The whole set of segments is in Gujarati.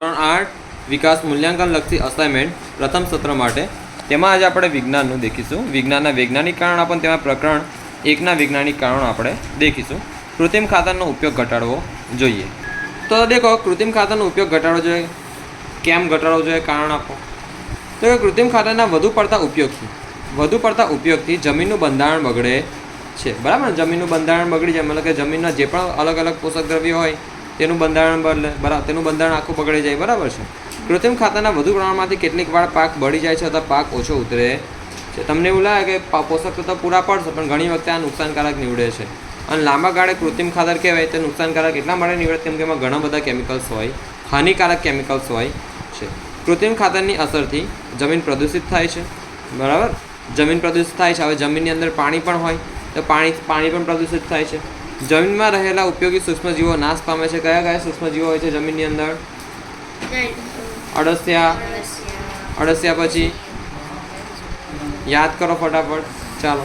8 વિકાસ મૂલ્યાંકન લક્ષી અસાઇનમેન્ટ પ્રથમ સત્ર માટે તેમાં આજે આપણે વિજ્ઞાનનું દેખીશું. વિજ્ઞાનના વૈજ્ઞાનિક કારણ આપણને તેમાં પ્રકરણ 1ના વૈજ્ઞાનિક કારણો આપણે દેખીશું. કૃત્રિમ ખાતરનો ઉપયોગ ઘટાડવો જોઈએ. તો દેખો, કૃત્રિમ ખાતરનો ઉપયોગ ઘટાડવો જોઈએ. કેમ ઘટાડવો જોઈએ? કારણ આપો. તો કે કૃત્રિમ ખાતરના વધુ પડતા ઉપયોગથી જમીનનું બંધારણ બગડે છે. બરાબર? જમીનનું બંધારણ બગડી જાય, મતલબ કે જમીનના જે પણ અલગ અલગ પોષક દ્રવ્યો હોય તેનું બંધારણ બદલે, બરાબર, તેનું બંધારણ આખું બગડી જાય. બરાબર છે. કૃત્રિમ ખાતરના વધુ પ્રમાણમાંથી કેટલીક વાર પાક બળી જાય છે અથવા પાક ઓછો ઉતરે છે. તમને એવું લાગે કે પોષક તત્વ પૂરા પડશે, પણ ઘણી વખતે આ નુકસાનકારક નીવડે છે. અને લાંબા ગાળે કૃત્રિમ ખાતર કહેવાય તે નુકસાનકારક એટલા માટે નીવડે કેમ કે એમાં ઘણા બધા કેમિકલ્સ હોય, હાનિકારક કેમિકલ્સ હોય છે. કૃત્રિમ ખાતરની અસરથી જમીન પ્રદૂષિત થાય છે. બરાબર? જમીન પ્રદૂષિત થાય છે. હવે જમીનની અંદર પાણી પણ હોય તો પાણી પણ પ્રદૂષિત થાય છે. જમીનમાં રહેલા ઉપયોગી સૂક્ષ્મજીવો નાશ પામે છે. કયા કયા સૂક્ષ્મજીવો હોય છે જમીનની અંદર? અળસિયા, પછી યાદ કરો ફટાફટ. ચાલો,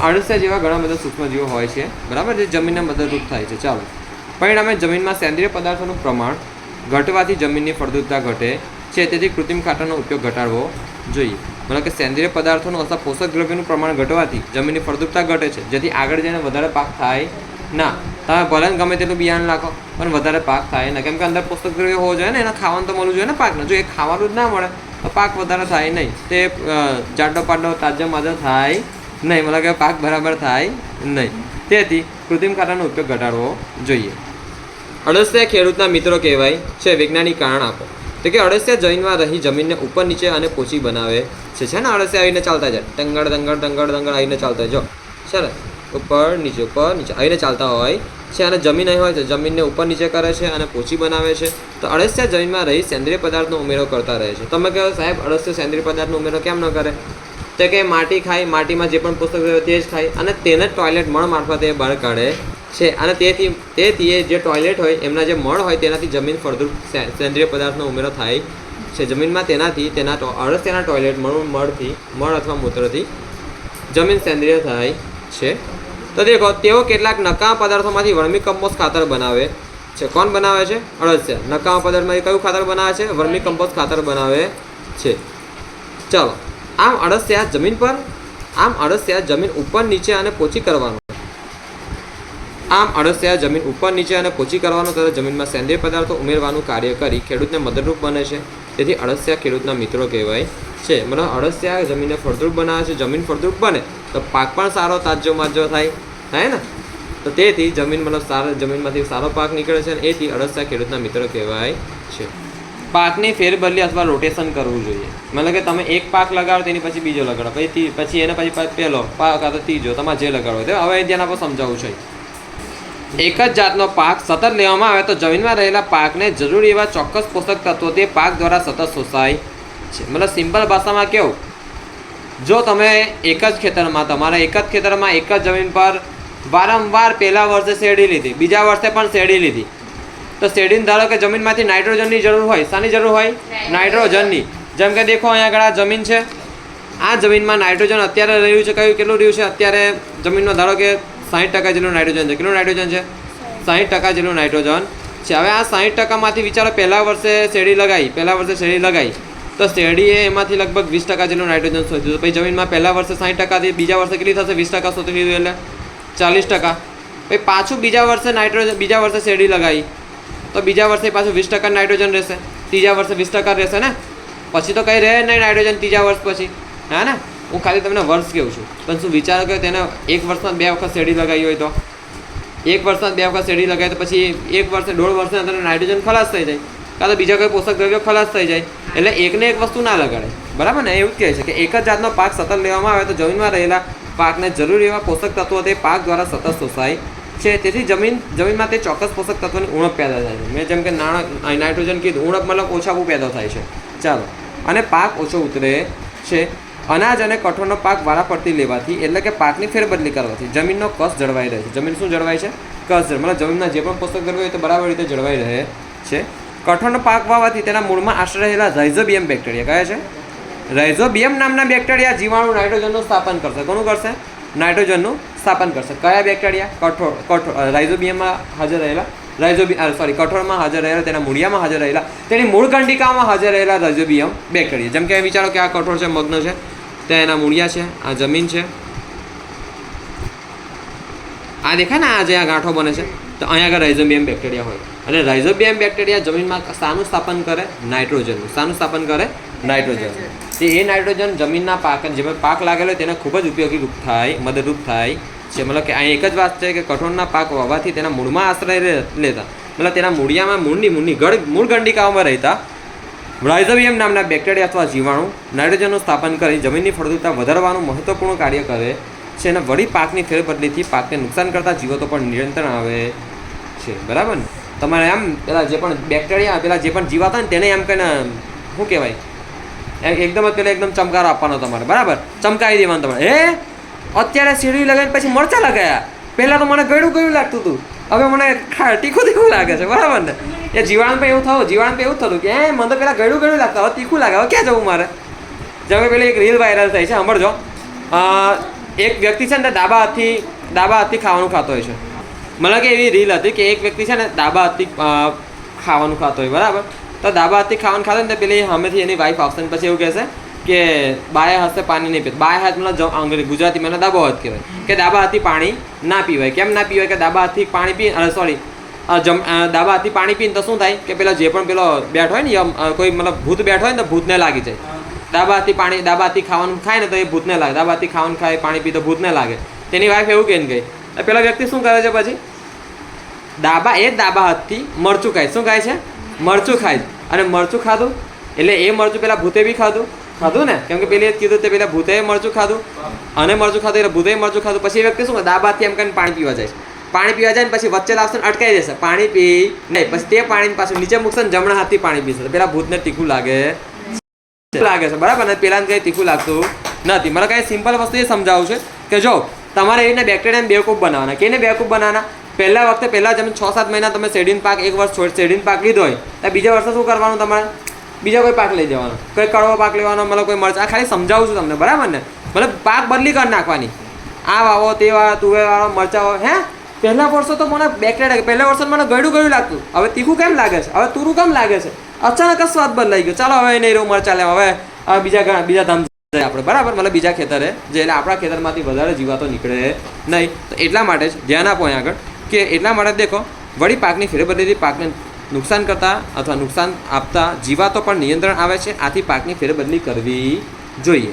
અળસિયા જેવા ઘણા બધા સૂક્ષ્મજીવો હોય છે, બરાબર, જે જમીનને મદદરૂપ થાય છે. ચાલો, પરિણામે જમીનમાં સેન્દ્રિય પદાર્થોનું પ્રમાણ ઘટવાથી જમીનની ફળદ્રુપતા ઘટે છે. તેથી કૃત્રિમ ખાતરનો ઉપયોગ ઘટાડવો જોઈએ. મતલબ કે સેન્દ્રિય પદાર્થોનું અથવા પોષક દ્રવ્યનું પ્રમાણ ઘટવાથી જમીનની ફળદ્રુપતા ઘટે છે, જેથી આગળ જઈને વધારે પાક થાય ના. તમે ભલે ગમે તેટલું બિયારણ નાખો પણ વધારે પાક થાય ના, કેમ કે અંદર પોષક દ્રવ્ય હોવો જોઈએ ને, એને ખાવાનું તો મળવું જોઈએ ને પાકને. જો એ ખાવાનું જ ના મળે તો પાક વધારે થાય નહીં, તે જાડો પાડો તાજો માજો થાય નહીં, મતલબ કે પાક બરાબર થાય નહીં. તેથી કૃત્રિમ ખાતરનો ઉપયોગ ઘટાડવો જોઈએ. અળસિયા ખેડૂતના મિત્રો કહેવાય છે. વૈજ્ઞાનિક કારણ આપો. તો કે અળસિયા જમીનમાં રહી જમીનને ઉપર નીચે અને પોચી બનાવે છે ને. અળસિયા આવીને ચાલતા જાય, ટંગળ આવીને ચાલતા જો છે ને, ઉપર નીચે આવીને ચાલતા હોય છે. અને જમીન અહીં હોય તો જમીનને ઉપર નીચે કરે છે અને પોચી બનાવે છે. તો અળસિયા જમીનમાં રહી સેન્દ્રિય પદાર્થનો ઉમેરો કરતા રહે છે. તમે કહો સાહેબ અળસિયા સેન્દ્રિય પદાર્થનો ઉમેરો કેમ ન કરે? તો કે માટી ખાય, માટીમાં જે પણ પોષક દ્રવ્ય તે જ ખાય અને તેને ટોયલેટ મળ મારફતે બહાર કાઢે છે. અને તેથી જે ટોયલેટ હોય એમના જે મળ હોય તેનાથી જમીન ફળદ્રુપ સેન્દ્રિય પદાર્થનો ઉમેરો થાય છે. જમીનમાં તેના ટોયલેટ મળ અથવા મૂત્રથી જમીન સેન્દ્રિય થાય છે. તો દેખો, તેઓ કેટલાક નકામા પદાર્થોમાંથી વર્મી કમ્પોસ્ટ ખાતર બનાવે છે. કોણ બનાવે છે? અળસિયા. નકામા પદાર્થમાંથી કયું ખાતર બનાવે છે? વર્મી કમ્પોસ્ટ ખાતર બનાવે છે. ચાલો, આમ અળસિયા જમીન ઉપર નીચે અને પોચી કરવાનું તથા જમીનમાં સેન્દ્રિય પદાર્થો ઉમેરવાનું કાર્ય કરી ખેડૂતને મદદરૂપ બને છે. તેથી અળસિયા ખેડૂતના મિત્રો કહેવાય છે. મતલબ અળસિયા જમીનને ફળદ્રુપ બનાવે છે. જમીન ફળદ્રુપ બને તો પાક પણ સારો તાજો માજો થાય ને. તો તેથી જમીનમાંથી સારો પાક નીકળે છે અને એથી અળસિયા ખેડૂતના મિત્રો કહેવાય છે. પાકની ફેરબદલી અથવા રોટેશન કરવું જોઈએ. મતલબ કે તમે એક પાક લગાડો તેની પછી બીજો લગાડો, પછી એને પછી પહેલો પાક અથવા ત્રીજો, તમારે જે લગાડો તે. હવે ધ્યાન આપો, સમજાવું છે. એક જ જાતનો પાક સતત લેવામાં આવે તો જમીનમાં રહેલા પાકને જરૂરી એવા ચોક્કસ પોષક તત્વો તે પાક દ્વારા સતત શોષાય છે. મતલબ સિમ્પલ ભાષામાં કેવું, જો તમે એક જ ખેતરમાં એક જ જમીન પર વારંવાર પહેલા વર્ષે શેરડી લીધી, બીજા વર્ષે પણ શેરડી લીધી, તો શેરડીને ધારો કે જમીનમાંથી નાઇટ્રોજનની જરૂર હોય. શાની જરૂર હોય? નાઇટ્રોજનની. જેમ કે દેખો, અહીંયા આગળ આ જમીન છે, આ જમીનમાં નાઇટ્રોજન અત્યારે રહ્યું છે. કેટલું રહ્યું છે અત્યારે જમીનમાં? ધારો કે 60% જેટલું નાઇટ્રોજન છે. કેટલું નાઇટ્રોજન છે? 60% જેટલું નાઇટ્રોજન છે. હવે આ 60%માંથી વિચારો પહેલા વર્ષે શેરડી લગાવી તો શેરડીએ એમાંથી લગભગ 20% જેટલું નાઇટ્રોજન શોધ્યું. તો પછી જમીનમાં પહેલા વર્ષે 60%થી બીજા વર્ષે કેટલી થશે? 20% શોધી લીધું એટલે 40%. પછી પાછું બીજા વર્ષે શેરડી લગાવી તો બીજા વર્ષે પાછું 20% નાઇટ્રોજન રહેશે. ત્રીજા વર્ષે 20% રહેશે ને. પછી તો કંઈ રહે નહીં નાઇટ્રોજન ત્રીજા વર્ષ પછી. હા ને, હું ખાલી તમને વર્ષ કહું છું. પણ શું વિચારો કે તેને એક વર્ષમાં 2 વખત શેરડી લગાવી હોય તો પછી 1 વર્ષે 1.5 વર્ષની અંદર નાઇટ્રોજન ખલાસ થઈ જાય, કાં તો બીજા કોઈ પોષક દ્રવ્યો ખલાસ થઈ જાય. એટલે એકને એક વસ્તુ ના લગાડે. બરાબર ને? એવું જ કહે છે કે એક જ જાતનો પાક સતત લેવામાં આવે તો જમીનમાં રહેલા પાકને જરૂરી એવા પોષક તત્વો તે પાક દ્વારા સતત શોષાય છે. તેથી જમીનમાં તે ચોક્કસ પોષક તત્વોની ઉણપ પેદા થાય છે. મેં જેમ કે નાઇટ્રોજન કીધું, ઉણપ મતલબ ઓછાપું પેદા થાય છે. ચાલો, અને પાક ઓછો ઉતરે છે. અનાજ અને કઠોળનો પાક વારાફરતી લેવાથી, એટલે કે પાકની ફેરબદલી કરવાથી જમીનનો કસ જળવાઈ રહે છે. જમીન શું જળવાય છે? કસ. મતલબ જમીનના જે પણ પોષક દ્રવ્યો હોય તો બરાબર રીતે જળવાઈ રહે છે. કઠોળનો પાક વાવવાથી તેના મૂળમાં આશ્રય રહેલા રાઇઝોબિયમ બેક્ટેરિયા, કયા છે? રાઇઝોબિયમ નામના બેક્ટેરિયા જીવાણુ નાઇટ્રોજનનું સ્થાપન કરશે. કોનું કરશે? નાઇટ્રોજનનું સ્થાપન કરશે. કયા બેક્ટેરિયા? રાઇઝોબિયમમાં હાજર રહેલા કઠોળમાં હાજર રહેલા, તેના મૂળિયામાં હાજર રહેલા, તેની મૂળ કંડિકામાં હાજર રહેલા રાઇઝોબિયમ બેક્ટેરિયા. જેમ કે વિચારો કે આ કઠોળ છે, મગ્ન છે, ત્યાં એના મૂળિયા છે, આ જમીન છે, આ દેખાય ને, આ જે આ ગાંઠો બને છે, તો અહીંયા આગળ રાઇઝોબિયમ બેક્ટેરિયા હોય. અને રાઇઝોબિયમ બેક્ટેરિયા જમીનમાં શાનું સ્થાપન કરે? નાઇટ્રોજનનું. શાનું સ્થાપન કરે? નાઇટ્રોજન. એ નાઇટ્રોજન જમીનના પાક, જેમાં પાક લાગેલો હોય તેને ખૂબ જ ઉપયોગી થાય, મદદરૂપ થાય છે. મતલબ કે અહીં એક જ વાત છે કે કઠોળના પાક વાવવાથી તેના મૂળમાં આશ્રય લેતા, મતલબ તેના મૂળિયામાં મૂળ ગંડિકાઓમાં રહેતા રાઇઝોબિયમ નામના બેક્ટેરિયા અથવા જીવાણુ નાઇટ્રોજનનું સ્થાપન કરી જમીનની ફળદ્રુપતા વધારવાનું મહત્વપૂર્ણ કાર્ય કરે છે. અને વળી પાકની ફેરબદલીથી પાકને નુકસાન કરતા જીવાતો પણ નિયંત્રણ આવે છે. બરાબર ને? તમારે આમ પેલા જે પણ બેક્ટેરિયા, પેલા જે પણ જીવાતા ને તેને એમ કહીને શું કહેવાય, એકદમ જ પેલા એકદમ ચમકારો આપવાનો તમારે. બરાબર? ચમકાવી દેવાનું તમારે. અત્યારે સીડી લગાવીને પછી મરચાં લગાવ્યા. પહેલાં તો મને ગળ્યું લાગતું હતું, હવે મને તીખું લાગે છે. બરાબર ને? એ જીવાણુ પણ એવું થતું કે મને તો પેલા ગળ્યું લાગતું, હવે તીખું લાગે, હવે ક્યાં જવું મારે? જેમ કે પેલી એક રીલ વાયરલ થઈ છે, સાંભળજો. એક વ્યક્તિ છે ને ડાબા હાથથી ખાવાનું ખાતો હોય છે. મતલબ કે એવી રીલ હતી કે એક વ્યક્તિ છે ને ડાબા હાથથી ખાવાનું ખાતો હોય. બરાબર? તો ડાબા હાથથી ખાવાનું ખાતો ને પેલી સામેથી એની વાઈફ આવશે ને પછી એવું કહેશે કે બાયા હાથે પાણી નહીં પીતું. બાયા હાથ મતલબ ગુજરાતીમાં એનો ડાબો હાથ કહેવાય કે ડાબા હાથથી પાણી ના પીવાય. કેમ ના પીવાય? કે ડાબા હાથથી પાણી ડાબા હાથથી પાણી પીને તો શું થાય કે પેલા જે પણ પેલો બેઠો હોય ને, કોઈ મતલબ ભૂત બેઠો હોય ને તો ભૂતને લાગી જાય. ડાબા હાથથી ખાવાનું ખાય ને તો એ ભૂતને લાગે. ડાબા હાથથી ખાવાનું ખાય, પાણી પી તો ભૂતને લાગે. તેની વાઈફ એવું કહીને ગઈ. પેલા વ્યક્તિ શું કરે છે પછી? ડાબા હાથથી મરચું ખાય. શું ખાય છે? મરચું ખાય. અને મરચું ખાધું એટલે એ મરચું પેલા ભૂતે બી ખાધું ને, કેમ કે પેલી કીધું તે પેલા ભૂતે મરચું ખાધું અને મરચું ખાધું એટલે ભૂતે મરચું ખાધું. પછી એ વ્યક્તિ શું કરે? ડાબા હાથથી એમ કરીને પાણી પીવા જાય છે. પાણી પીવા જાય ને પછી વચ્ચે લાવશે ને અટકાઈ જશે. પાણી પી નહીં, પછી તે પાણી પાછું નીચે મૂકશે ને જમણા હાથથી પાણી પીશે. પેલા ભૂતને તીખું લાગે છે. બરાબર ને? પેલાને કંઈ તીખું લાગતું નથી. મને કંઈ સિમ્પલ વસ્તુ એ સમજાવું છે કે જો તમારે એને બેક્ટેરિયાને બેવકૂફ બનાવવાના. કેને બેવકૂફ બનાવવાના? પહેલા તમે 6-7 મહિના તમે શેરડીનો પાક, એક વર્ષ શેરડીનો પાક લીધો હોય તો બીજા વર્ષે શું કરવાનું? તમારે બીજા કોઈ પાક લઈ જવાનો, કોઈ કડવો પાક લેવાનો, મતલબ કોઈ મરચાં. ખાલી સમજાવું છું તમને. બરાબર ને? મતલબ પાક બદલી કરી નાખવાની. આ વાવો, તે વાવો, તુવેર વાળો, મરચાં વાવો. પહેલા વર્ષો તો મને બેક્ટેરિયા, પહેલા વર્ષો મને ગળ્યું લાગતું, હવે તીખું કેમ લાગે છે? હવે તુરું કેમ લાગે છે? અચાનક જ સ્વાદ બદલાઈ ગયો. ચાલો હવે નહીં રહું મરચાં લેવા, હવે બીજા ધામ આપણે. બરાબર? મતલબ બીજા ખેતરે જે એટલે આપણા ખેતરમાંથી વધારે જીવાતો નીકળે નહીં. તો એટલા માટે જ ધ્યાન આપો અહીં આગળ કે એટલા માટે દેખો વળી પાકની ફેરબદલીથી પાકને નુકસાન કરતા અથવા નુકસાન આપતા જીવાતો પણ નિયંત્રણ આવે છે. આથી પાકની ફેરબદલી કરવી જોઈએ.